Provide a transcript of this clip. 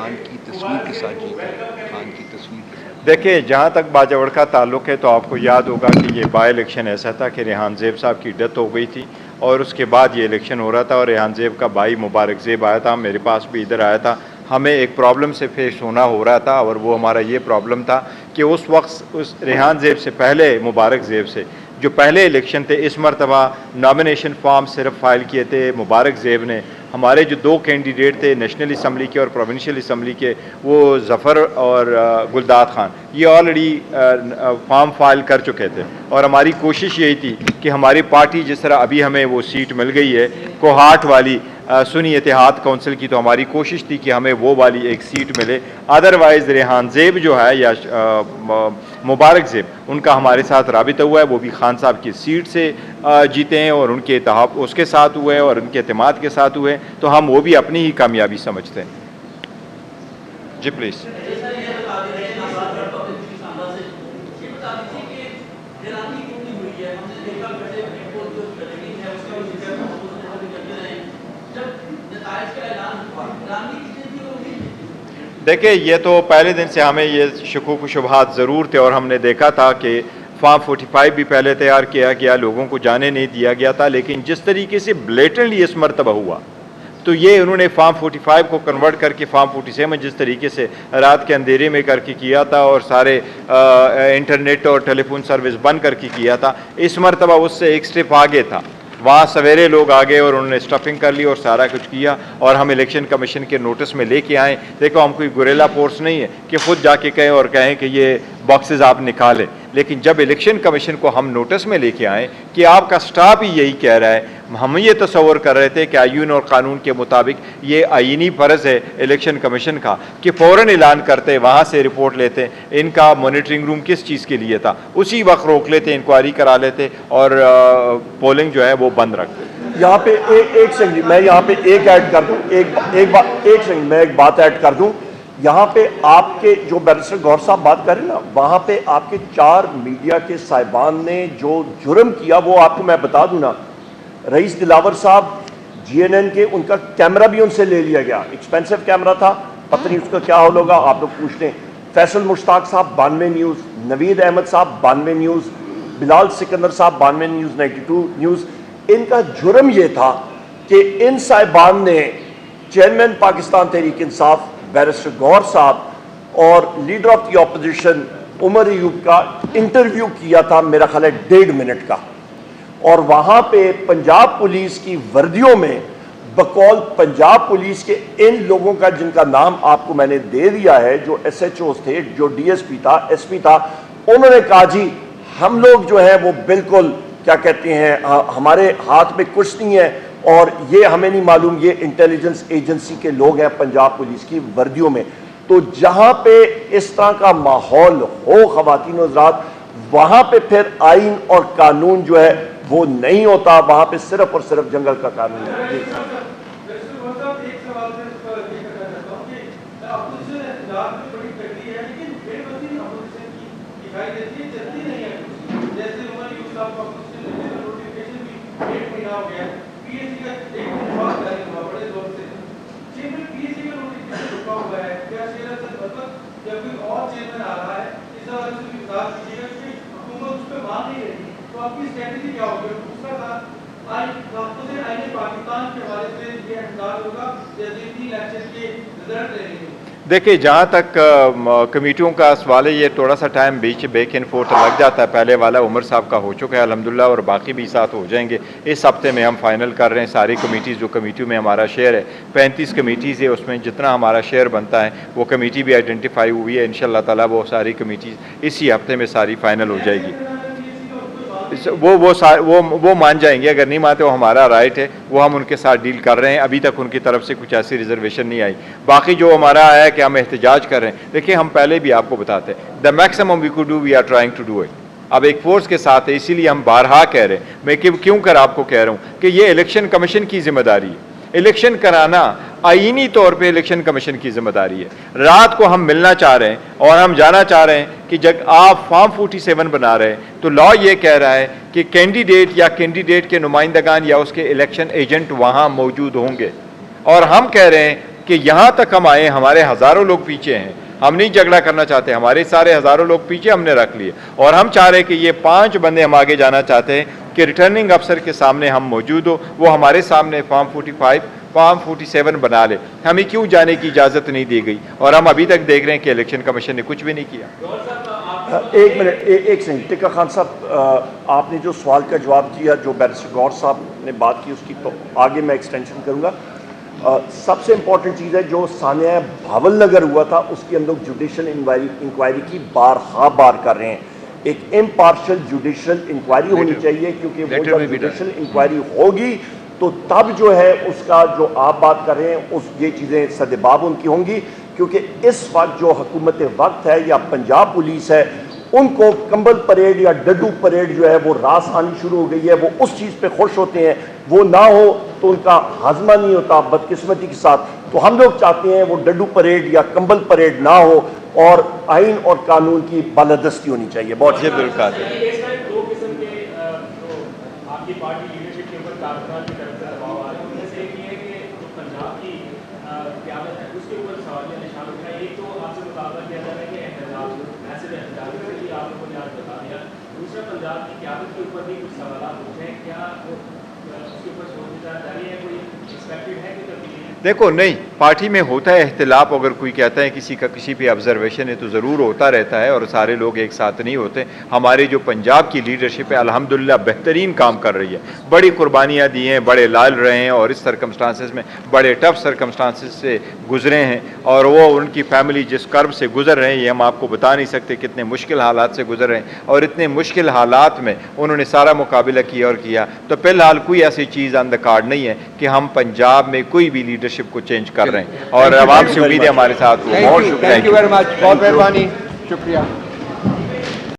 خان کی تصویر کے ساتھ جیتا ہے، خان کی تصویر کے ساتھ؟ دیکھیں، جہاں تک باجوڑ کا تعلق ہے تو آپ کو یاد ہوگا کہ یہ بائی الیکشن ایسا تھا کہ ریحان زیب صاحب کی ڈیتھ ہو گئی تھی اور اس کے بعد یہ الیکشن ہو رہا تھا اور ریحان زیب کا بھائی مبارک زیب آیا تھا، میرے پاس بھی ادھر آیا تھا. ہمیں ایک پرابلم سے فیس ہونا ہو رہا تھا اور وہ ہمارا یہ پرابلم تھا کہ اس وقت اس ریحان زیب سے پہلے مبارک زیب سے جو پہلے الیکشن تھے، اس مرتبہ نامینیشن فارم صرف فائل کیے تھے مبارک زیب نے. ہمارے جو دو کینڈیڈیٹ تھے نیشنل اسمبلی کے اور پروونشل اسمبلی کے، وہ ظفر اور گلداد خان، یہ آلریڈی فارم فائل کر چکے تھے اور ہماری کوشش یہی تھی کہ ہماری پارٹی جس طرح ابھی ہمیں وہ سیٹ مل گئی ہے کوہاٹ والی سنی اتحاد کونسل کی، تو ہماری کوشش تھی کہ ہمیں وہ والی ایک سیٹ ملے. ادروائز ریحان زیب جو ہے یا مبارک زیب، ان کا ہمارے ساتھ رابطہ ہوا ہے، وہ بھی خان صاحب کی سیٹ سے جیتے ہیں اور ان کے اتحاد اس کے ساتھ ہوئے اور ان کے اعتماد کے ساتھ ہوئے، تو ہم وہ بھی اپنی ہی کامیابی سمجھتے ہیں. جی پلیز. دیکھیں، یہ تو پہلے دن سے ہمیں یہ شکوک و شبہات ضرور تھے اور ہم نے دیکھا تھا کہ فارم 45 بھی پہلے تیار کیا گیا، لوگوں کو جانے نہیں دیا گیا تھا، لیکن جس طریقے سے بلیٹنٹلی اس مرتبہ ہوا تو یہ انہوں نے فارم 45 کو کنورٹ کر کے فارم 47 جس طریقے سے رات کے اندھیرے میں کر کے کیا تھا اور سارے انٹرنیٹ اور ٹیلی فون سروس بند کر کے کیا تھا، اس مرتبہ اس سے ایک سٹیپ آگے تھا. وہاں سویرے لوگ آگے اور انہوں نے اسٹفنگ کر لی اور سارا کچھ کیا اور ہم الیکشن کمیشن کے نوٹس میں لے کے آئیں. دیکھو، ہم کوئی گوریلا فورس نہیں ہے کہ خود جا کے کہیں اور کہیں کہ یہ باکسز آپ نکالیں، لیکن جب الیکشن کمیشن کو ہم نوٹس میں لے کے آئیں کہ آپ کا سٹاف ہی یہی کہہ رہا ہے، ہم یہ تصور کر رہے تھے کہ آئین اور قانون کے مطابق یہ آئینی فرض ہے الیکشن کمیشن کا کہ فوراً اعلان کرتے، وہاں سے رپورٹ لیتے. ان کا مانیٹرنگ روم کس چیز کے لیے تھا، اسی وقت روک لیتے، انکوائری کرا لیتے اور پولنگ جو ہے وہ بند رکھتے. یہاں پہ ایک سیکنڈ میں یہاں پہ ایک ایڈ کر دوں، ایک سیکنڈ میں ایک بات ایڈ کر دوں. یہاں پہ آپ کے جو بیرسٹر گور صاحب بات کر رہے ہیں نا، وہاں پہ آپ کے 4 میڈیا کے صاحبان نے جو جرم کیا وہ آپ کو میں بتا دوں نا. رئیس دلاور صاحب جی این این کے، ان کا کیمرہ بھی ان سے لے لیا گیا، ایکسپینسو کیمرہ تھا، پتہ نہیں اس کا کیا حال ہوگا، آپ لوگ پوچھ لیں. فیصل مشتاق صاحب 92 نیوز، نوید احمد صاحب 92 نیوز، بلال سکندر صاحب 92 نیوز، 92 نیوز. ان کا جرم یہ تھا کہ ان صاحبان نے چیئرمین پاکستان تحریک انصاف بیرسٹر گور صاحب اور leader of the opposition Omar Ayub کا انٹرویو کیا تھا، میرا خیال ہے 1.5 منٹ کا، اور وہاں پہ پنجاب پولیس کی وردیوں میں بقول پنجاب پولیس کے ان لوگوں کا جن کا نام آپ کو میں نے دے دیا ہے، جو ایس ایچ اوز تھے، جو ڈی ایس پی تھا، ایس پی تھا، انہوں نے کہا جی ہم لوگ جو ہے وہ بالکل کیا کہتے ہیں، ہمارے ہاتھ میں کچھ نہیں ہے اور یہ ہمیں نہیں معلوم، یہ انٹیلیجنس ایجنسی کے لوگ ہیں پنجاب پولیس کی وردیوں میں. تو جہاں پہ اس طرح کا ماحول ہو خواتین و حضرات، وہاں پہ پھر آئین اور قانون جو ہے وہ نہیں ہوتا، وہاں پہ صرف اور صرف جنگل کا قانون ہے. دیکھیں، جہاں تک کمیٹیوں کا سوال ہے، یہ تھوڑا سا ٹائم بیچ بیک اینڈ فورتھ لگ جاتا ہے. پہلے والا عمر صاحب کا ہو چکا ہے الحمدللہ اور باقی بھی ساتھ ہو جائیں گے. اس ہفتے میں ہم فائنل کر رہے ہیں ساری کمیٹیز، جو کمیٹیوں میں ہمارا شیئر ہے 35 کمیٹیز ہے، اس میں جتنا ہمارا شیئر بنتا ہے وہ کمیٹی بھی آئیڈینٹیفائی ہوئی ہے. انشاءاللہ تعالیٰ وہ ساری کمیٹیز اسی ہفتے میں ساری فائنل ہو جائے گی. وہ مان جائیں گے، اگر نہیں مانتے وہ ہمارا رائٹ ہے، وہ ہم ان کے ساتھ ڈیل کر رہے ہیں. ابھی تک ان کی طرف سے کچھ ایسی ریزرویشن نہیں آئی. باقی جو ہمارا آیا ہے کہ ہم احتجاج کر رہے ہیں، دیکھیں ہم پہلے بھی آپ کو بتاتے ہیں the maximum we could do we are trying to do it. اب ایک فورس کے ساتھ ہے، اسی لیے ہم بارہا کہہ رہے ہیں. میں کیوں کر آپ کو کہہ رہا ہوں کہ یہ الیکشن کمیشن کی ذمہ داری ہے. الیکشن کرانا آئینی طور پہ الیکشن کمیشن کی ذمہ داری ہے. رات کو ہم ملنا چاہ رہے ہیں اور ہم جانا چاہ رہے ہیں کہ جب آپ فارم 47 بنا رہے ہیں تو لا یہ کہہ رہا ہے کہ کینڈیڈیٹ یا کینڈیڈیٹ کے نمائندگان یا اس کے الیکشن ایجنٹ وہاں موجود ہوں گے، اور ہم کہہ رہے ہیں کہ یہاں تک ہم آئے, ہمارے ہزاروں لوگ پیچھے ہیں, ہم نہیں جھگڑا کرنا چاہتے, ہمارے سارے ہزاروں لوگ پیچھے ہم نے رکھ لیے, اور ہم چاہ رہے کہ یہ 5 بندے ہم آگے جانا چاہتے ہیں کہ ریٹرننگ افسر کے سامنے ہم موجود ہو, وہ ہمارے سامنے فارم 45 فارم 47 بنا لے. ہمیں کیوں جانے کی اجازت نہیں دی گئی, اور ہم ابھی تک دیکھ رہے ہیں کہ الیکشن کمیشن نے کچھ بھی نہیں کیا. ایک منٹ, ایک سیکنڈ. ٹکا خان صاحب, آپ نے جو سوال کا جواب دیا, جو بیرسٹر گور صاحب نے بات کی, اس کی تو آگے میں ایکسٹینشن کروں گا. سب سے امپورٹنٹ چیز ہے جو سانحہ بھاول نگر ہوا تھا, اس کے اندر جوڈیشل انکوائری کی بار کر رہے ہیں. ایک امپارشل جوڈیشل انکوائری ہونی چاہیے, کیونکہ وہ جب جوڈیشل انکوائری ہوگی تو تب جو ہے اس کا جو آپ بات کر رہے ہیں یہ چیزیں سدباب ان کی ہوں گی. کیونکہ اس وقت جو حکومت وقت ہے یا پنجاب پولیس ہے, ان کو کمبل پریڈ یا ڈڈو پریڈ جو ہے وہ راس آنی شروع ہو گئی ہے. وہ اس چیز پہ خوش ہوتے ہیں, وہ نہ ہو تو ان کا ہاضمہ نہیں ہوتا بدقسمتی کے ساتھ. تو ہم لوگ چاہتے ہیں وہ ڈڈو پریڈ یا کمبل پریڈ نہ ہو, اور آئین اور قانون کی بالادستی ہونی چاہیے. بہت دیکھو, نہیں, پارٹی میں ہوتا ہے اختلاف. اگر کوئی کہتا ہے کسی کا کسی پہ آبزرویشن ہے تو ضرور ہوتا رہتا ہے, اور سارے لوگ ایک ساتھ نہیں ہوتے. ہمارے جو پنجاب کی لیڈرشپ ہے الحمدللہ بہترین کام کر رہی ہے, بڑی قربانیاں دی ہیں, بڑے لال رہے ہیں, اور اس سرکمسٹانسز میں بڑے ٹف سرکمسٹانسز سے گزرے ہیں, اور وہ ان کی فیملی جس کرب سے گزر رہے ہیں یہ ہم آپ کو بتا نہیں سکتے کتنے مشکل حالات سے گزر رہے ہیں, اور اتنے مشکل حالات میں انہوں نے سارا مقابلہ کیا اور کیا. تو فی الحال کوئی ایسی چیز آن دا کارڈ نہیں ہے کہ ہم پنجاب میں کوئی بھی لیڈرشپ کو چینج کر رہے ہیں, اور عوام سے امید ہے ہمارے ساتھ. تھینک یو ویری مچ, بہت مہربانی, شکریہ.